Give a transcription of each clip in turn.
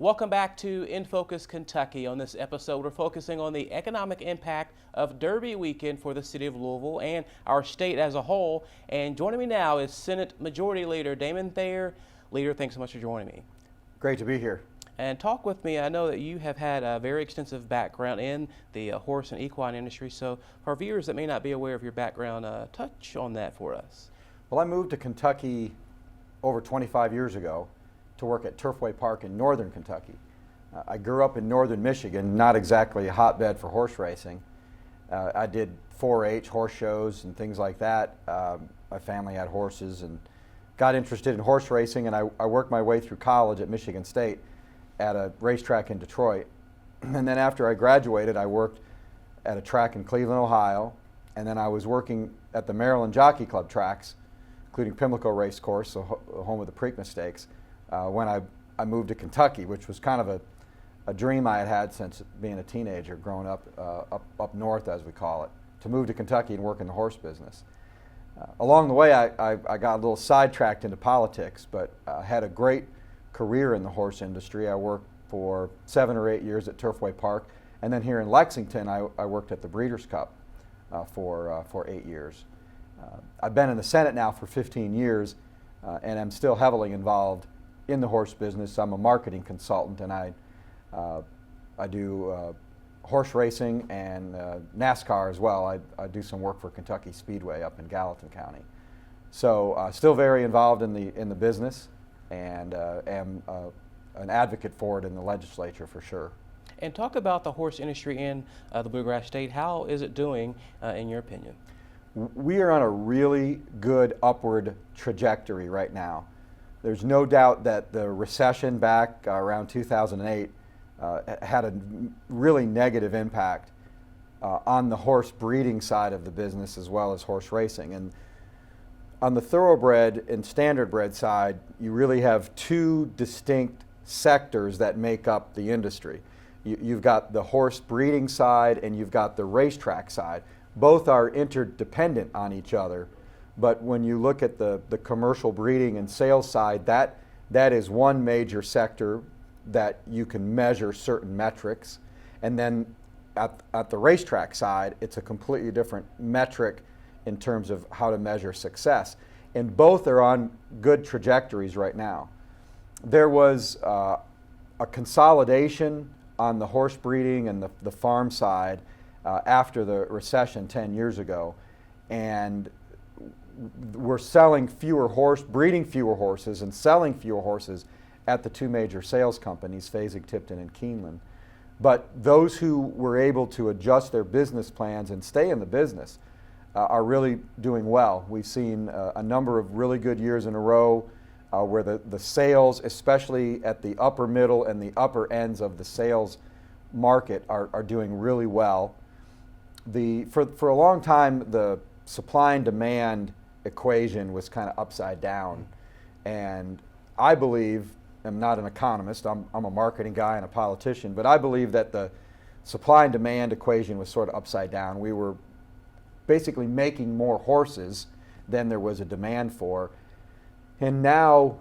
Welcome back to In Focus Kentucky. On this episode, we're focusing on the economic impact of Derby weekend for the city of Louisville and our state as a whole. And joining me now is Senate Majority Leader Damon Thayer. Leader, thanks so much for joining me. Great to be here. And talk with me. I know that you have had a very extensive background in the horse and equine industry. So for our viewers that may not be aware of your background, touch on that for us. Well, I moved to Kentucky over 25 years ago to work at Turfway Park in northern Kentucky. I grew up in northern Michigan, not exactly a hotbed for horse racing. I did 4-H horse shows and things like that. My family had horses and got interested in horse racing, and I worked my way through college at Michigan State at a racetrack in Detroit. And then after I graduated, I worked at a track in Cleveland, Ohio, and then I was working at the Maryland Jockey Club tracks, including Pimlico Race Course, the home of the Preakness Stakes, when I moved to Kentucky, which was kind of a dream I had had since being a teenager, growing up up north, as we call it, to move to Kentucky and work in the horse business. Along the way, I got a little sidetracked into politics, but had a great career in the horse industry. I worked for 7 or 8 years at Turfway Park, and then here in Lexington, I worked at the Breeders' Cup for 8 years. I've been in the Senate now for 15 years, and I'm still heavily involved in the horse business. I'm a marketing consultant, and I do horse racing and NASCAR as well. I do some work for Kentucky Speedway up in Gallatin County. So still very involved in the business, and am an advocate for it in the legislature for sure. And talk about the horse industry in the Bluegrass State. How is it doing in your opinion? We are on a really good upward trajectory right now. There's no doubt that the recession back around 2008 had a really negative impact on the horse breeding side of the business as well as horse racing. And on the thoroughbred and standardbred side, you really have two distinct sectors that make up the industry. You've got the horse breeding side and you've got the racetrack side. Both are interdependent on each other, but when you look at the commercial breeding and sales side, that is one major sector that you can measure certain metrics. And then at the racetrack side, it's a completely different metric in terms of how to measure success. And both are on good trajectories right now. There was a consolidation on the horse breeding and the farm side after the recession 10 years ago, and we're selling breeding fewer horses and selling fewer horses at the two major sales companies, Fasig-Tipton and Keeneland. But those who were able to adjust their business plans and stay in the business are really doing well. We've seen a number of really good years in a row where the sales, especially at the upper middle and the upper ends of the sales market, are doing really well. For a long time, the supply and demand equation was kind of upside down, and I believe, I'm not an economist, I'm a marketing guy and a politician, but I believe that the supply and demand equation was sort of upside down. We were basically making more horses than there was a demand for, and now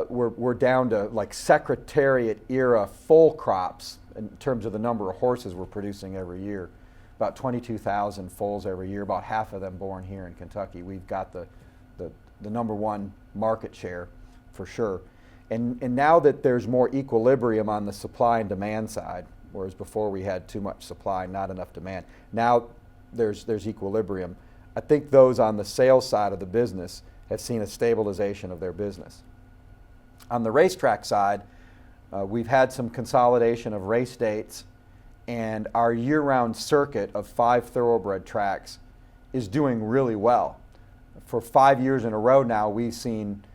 we're down to like Secretariat era full crops in terms of the number of horses we're producing every year. About 22,000 foals every year, about half of them born here in Kentucky. We've got the number one market share for sure. And now that there's more equilibrium on the supply and demand side, whereas before we had too much supply, not enough demand, now there's equilibrium. I think those on the sales side of the business have seen a stabilization of their business. On the racetrack side, we've had some consolidation of race dates, and our year-round circuit of 5 thoroughbred tracks is doing really well. For 5 years in a row now, we've seen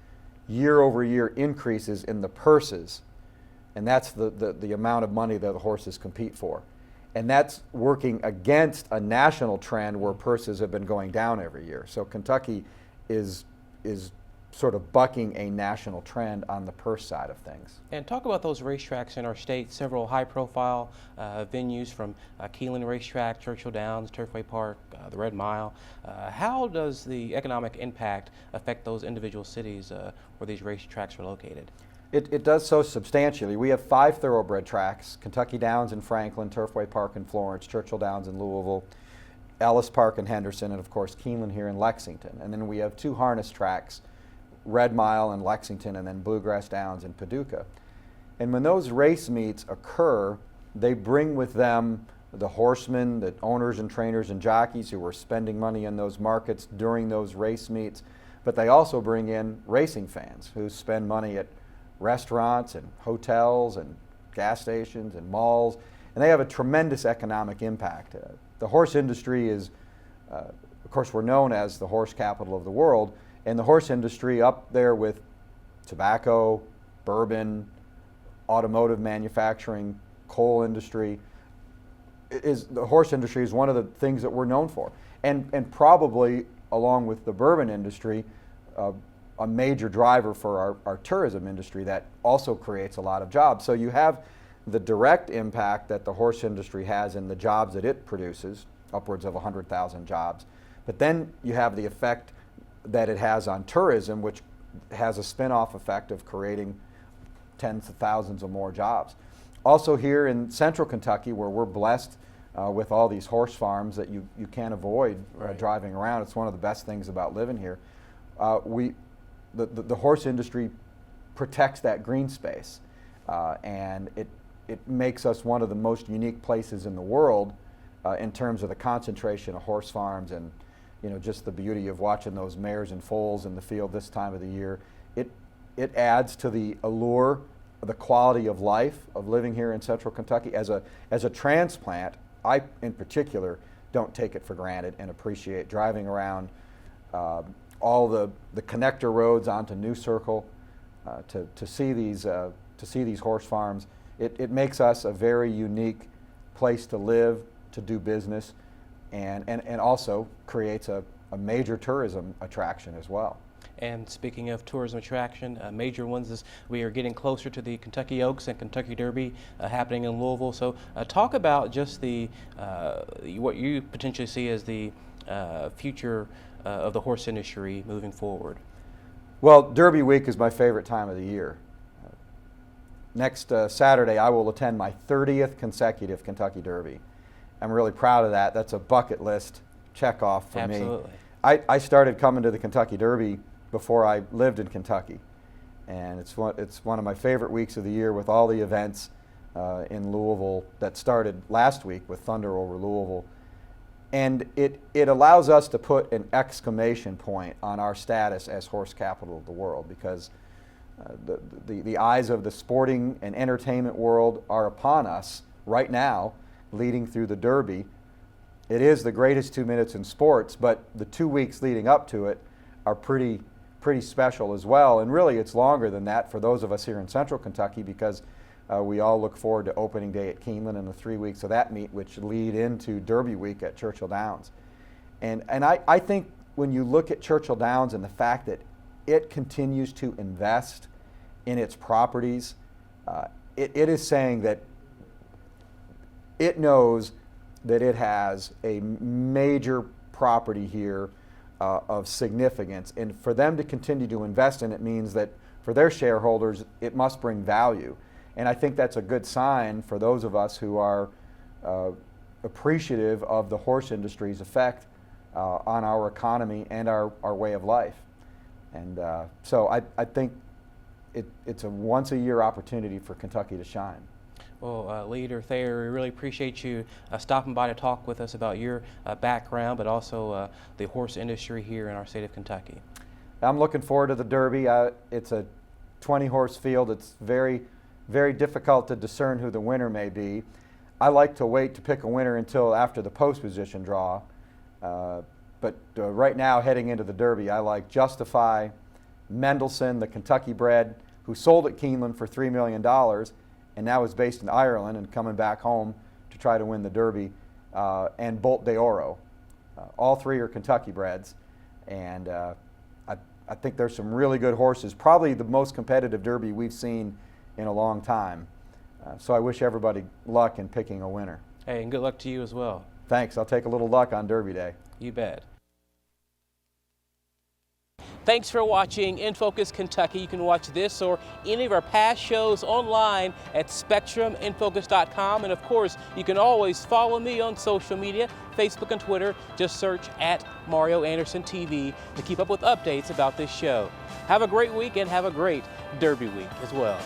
year-over-year increases in the purses, and that's the amount of money that the horses compete for. And that's working against a national trend where purses have been going down every year. So Kentucky is sort of bucking a national trend on the purse side of things. And talk about those racetracks in our state, several high-profile venues from Keeneland Racetrack, Churchill Downs, Turfway Park, the Red Mile. How does the economic impact affect those individual cities where these racetracks are located? It does so substantially. We have 5 thoroughbred tracks: Kentucky Downs in Franklin, Turfway Park in Florence, Churchill Downs in Louisville, Ellis Park in Henderson, and of course Keeneland here in Lexington. And then we have 2 harness tracks, Red Mile in Lexington and then Bluegrass Downs in Paducah. And when those race meets occur, they bring with them the horsemen, the owners and trainers and jockeys who are spending money in those markets during those race meets, but they also bring in racing fans who spend money at restaurants and hotels and gas stations and malls, and they have a tremendous economic impact. The horse industry is, of course, we're known as the horse capital of the world, and the horse industry, up there with tobacco, bourbon, automotive manufacturing, coal industry, the horse industry is one of the things that we're known for, and probably along with the bourbon industry, a major driver for our tourism industry that also creates a lot of jobs. So you have the direct impact that the horse industry has in the jobs that it produces, upwards of 100,000 jobs, but then you have the effect that it has on tourism, which has a spin-off effect of creating tens of thousands of more jobs. Also here in central Kentucky, where we're blessed with all these horse farms that you can't avoid driving around. It's one of the best things about living here. The horse industry protects that green space, and it makes us one of the most unique places in the world in terms of the concentration of horse farms and just the beauty of watching those mares and foals in the field this time of the year. It adds to the allure, the quality of life of living here in central Kentucky. As a transplant, I in particular don't take it for granted and appreciate driving around all the connector roads onto New Circle to see these horse farms. It makes us a very unique place to live, to do business, and also creates a major tourism attraction as well. And speaking of tourism attraction, major ones is we are getting closer to the Kentucky Oaks and Kentucky Derby happening in Louisville. So talk about just what you potentially see as the future of the horse industry moving forward. Well, Derby week is my favorite time of the year. Next Saturday, I will attend my 30th consecutive Kentucky Derby. I'm really proud of that. That's a bucket list check off for me. Absolutely. I started coming to the Kentucky Derby before I lived in Kentucky, and it's one of my favorite weeks of the year with all the events in Louisville that started last week with Thunder over Louisville. And it allows us to put an exclamation point on our status as horse capital of the world, because the eyes of the sporting and entertainment world are upon us right now, leading through the Derby. It is the greatest 2 minutes in sports, but the 2 weeks leading up to it are pretty special as well. And really, it's longer than that for those of us here in central Kentucky, because we all look forward to opening day at Keeneland and the 3 weeks of that meet, which lead into Derby week at Churchill Downs. And I think when you look at Churchill Downs and the fact that it continues to invest in its properties, it is saying that it knows that it has a major property here of significance, and for them to continue to invest in it means that for their shareholders it must bring value. And I think that's a good sign for those of us who are appreciative of the horse industry's effect on our economy and our way of life. And so I think it's a once-a-year opportunity for Kentucky to shine. Well, Leader Thayer, we really appreciate you stopping by to talk with us about your background, but also the horse industry here in our state of Kentucky. I'm looking forward to the Derby. It's a 20-horse field. It's very, very difficult to discern who the winner may be. I like to wait to pick a winner until after the post position draw. But right now, heading into the Derby, I like Justify, Mendelssohn, the Kentucky bred, who sold at Keeneland for $3 million. And now is based in Ireland and coming back home to try to win the Derby, and Bolt d'Oro. All 3 are Kentucky breds, and I think there's some really good horses, probably the most competitive Derby we've seen in a long time. So I wish everybody luck in picking a winner. Hey, and good luck to you as well. Thanks. I'll take a little luck on Derby Day. You bet. Thanks for watching In Focus Kentucky. You can watch this or any of our past shows online at SpectrumInFocus.com. And of course, you can always follow me on social media, Facebook and Twitter. Just search at Mario Anderson TV to keep up with updates about this show. Have a great week and have a great Derby week as well.